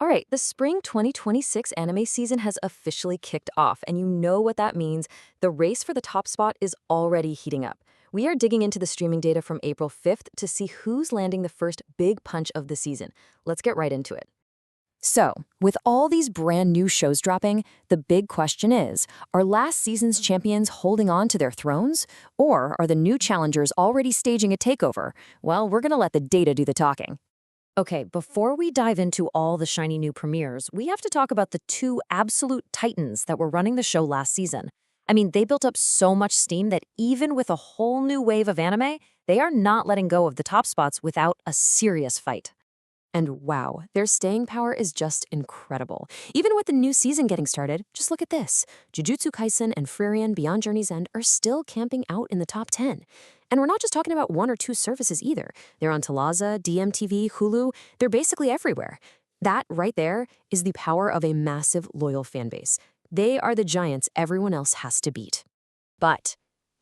All right, the spring 2026 anime season has officially kicked off, and you know what that means. The race for the top spot is already heating up. We are digging into the streaming data from April 5th to see who's landing the first big punch of the season. Let's get right into it. So, with all these brand new shows dropping, the big question is, are last season's champions holding on to their thrones? Or are the new challengers already staging a takeover? Well, we're going to let the data do the talking. Okay, before we dive into all the shiny new premieres, we have to talk about the two absolute titans that were running the show last season. I mean, they built up so much steam that even with a whole new wave of anime, they are not letting go of the top spots without a serious fight. And wow, their staying power is just incredible. Even with the new season getting started, just look at this. Jujutsu Kaisen and Frieren Beyond Journey's End are still camping out in the top 10. And we're not just talking about one or two services either. They're on Talaza, DMTV, Hulu. They're basically everywhere. That right there is the power of a massive, loyal fan base. They are the giants everyone else has to beat. But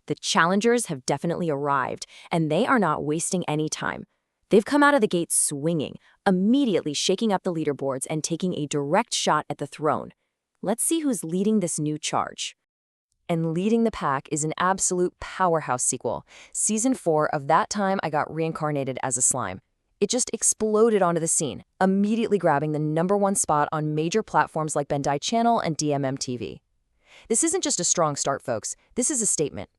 the challengers have definitely arrived, and they are not wasting any time. They've come out of the gate swinging, immediately shaking up the leaderboards and taking a direct shot at the throne. Let's see who's leading this new charge. And leading the pack is an absolute powerhouse sequel. Season 4 of That Time I Got Reincarnated as a Slime. It just exploded onto the scene, immediately grabbing the #1 spot on major platforms like Bandai Channel and DMM-TV. This isn't just a strong start, folks. This is a statement.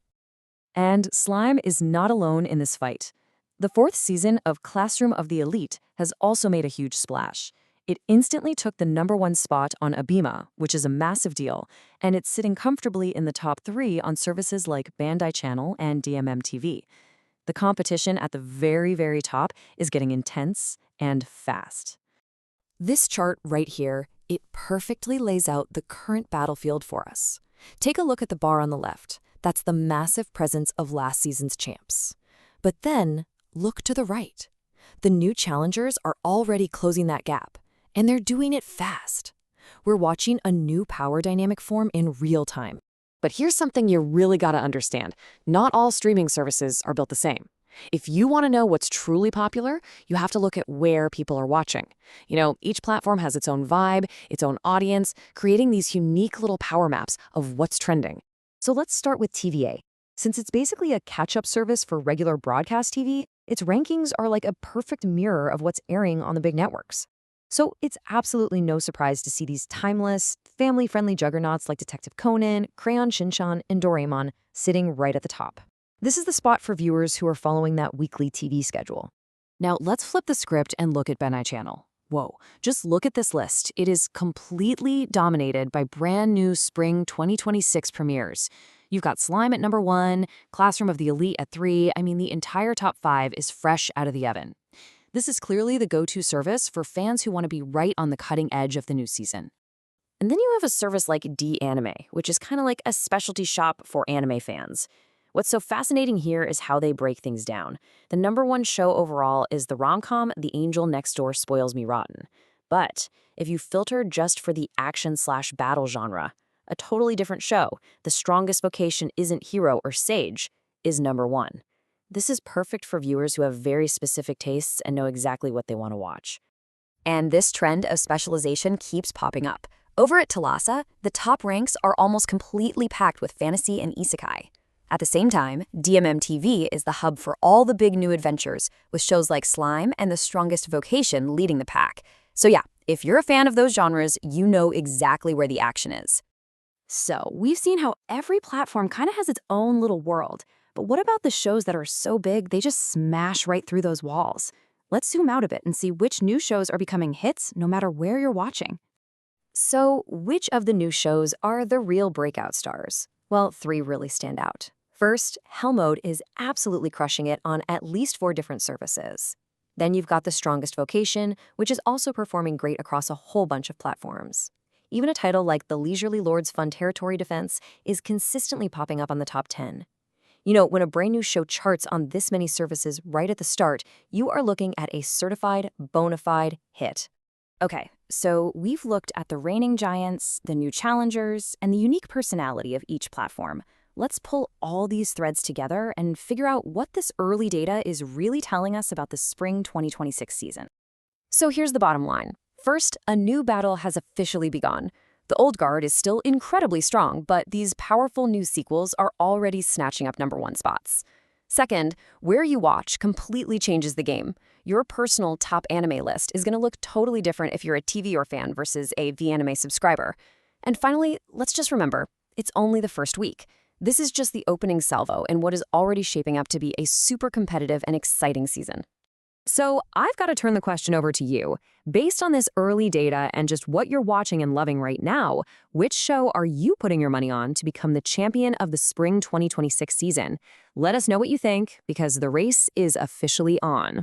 And Slime is not alone in this fight. The 4th season of Classroom of the Elite has also made a huge splash. It instantly took the #1 spot on Abima, which is a massive deal, and it's sitting comfortably in the top 3 on services like Bandai Channel and DMM-TV. The competition at the very, very top is getting intense and fast. This chart right here, it perfectly lays out the current battlefield for us. Take a look at the bar on the left. That's the massive presence of last season's champs. But then, look to the right. The new challengers are already closing that gap, and they're doing it fast. We're watching a new power dynamic form in real time. But here's something you really gotta understand. Not all streaming services are built the same. If you want to know what's truly popular, you have to look at where people are watching. Each platform has its own vibe, its own audience, creating these unique little power maps of what's trending. So let's start with TVA. Since it's basically a catch-up service for regular broadcast TV, its rankings are like a perfect mirror of what's airing on the big networks. So it's absolutely no surprise to see these timeless, family-friendly juggernauts like Detective Conan, Crayon Shinchan, and Doraemon sitting right at the top. This is the spot for viewers who are following that weekly TV schedule. Now let's flip the script and look at Bandai Channel. Whoa, just look at this list. It is completely dominated by brand new spring 2026 premieres. You've got Slime at #1, Classroom of the Elite at 3. I mean, the entire top 5 is fresh out of the oven. This is clearly the go-to service for fans who want to be right on the cutting edge of the new season. And then you have a service like D-Anime, which is kind of like a specialty shop for anime fans. What's so fascinating here is how they break things down. The #1 show overall is the rom-com The Angel Next Door Spoils Me Rotten. But if you filter just for the action/battle genre, a totally different show, The Strongest Vocation Isn't Hero or Sage, is #1. This is perfect for viewers who have very specific tastes and know exactly what they want to watch. And this trend of specialization keeps popping up. Over at Talasa, the top ranks are almost completely packed with fantasy and isekai. At the same time, DMM-TV is the hub for all the big new adventures, with shows like Slime and The Strongest Vocation leading the pack. So yeah, if you're a fan of those genres, you know exactly where the action is. So, we've seen how every platform kind of has its own little world. But what about the shows that are so big they just smash right through those walls? Let's zoom out a bit and see which new shows are becoming hits no matter where you're watching. So, which of the new shows are the real breakout stars? Well, 3 really stand out. First, Hell Mode is absolutely crushing it on at least 4 different services. Then you've got The Strongest Vocation, which is also performing great across a whole bunch of platforms. Even a title like The Leisurely Lord's Fun Territory Defense is consistently popping up on the top 10. When a brand new show charts on this many services right at the start, you are looking at a certified, bona fide hit. Okay, so we've looked at the reigning giants, the new challengers, and the unique personality of each platform. Let's pull all these threads together and figure out what this early data is really telling us about the spring 2026 season. So here's the bottom line. First, a new battle has officially begun. The old guard is still incredibly strong, but these powerful new sequels are already snatching up #1 spots. Second, where you watch completely changes the game. Your personal top anime list is going to look totally different if you're a TVR fan versus a VAnime subscriber. And finally, let's just remember, it's only the first week. This is just the opening salvo in what is already shaping up to be a super competitive and exciting season. So I've got to turn the question over to you. Based on this early data and just what you're watching and loving right now, which show are you putting your money on to become the champion of the spring 2026 season? Let us know what you think, because the race is officially on.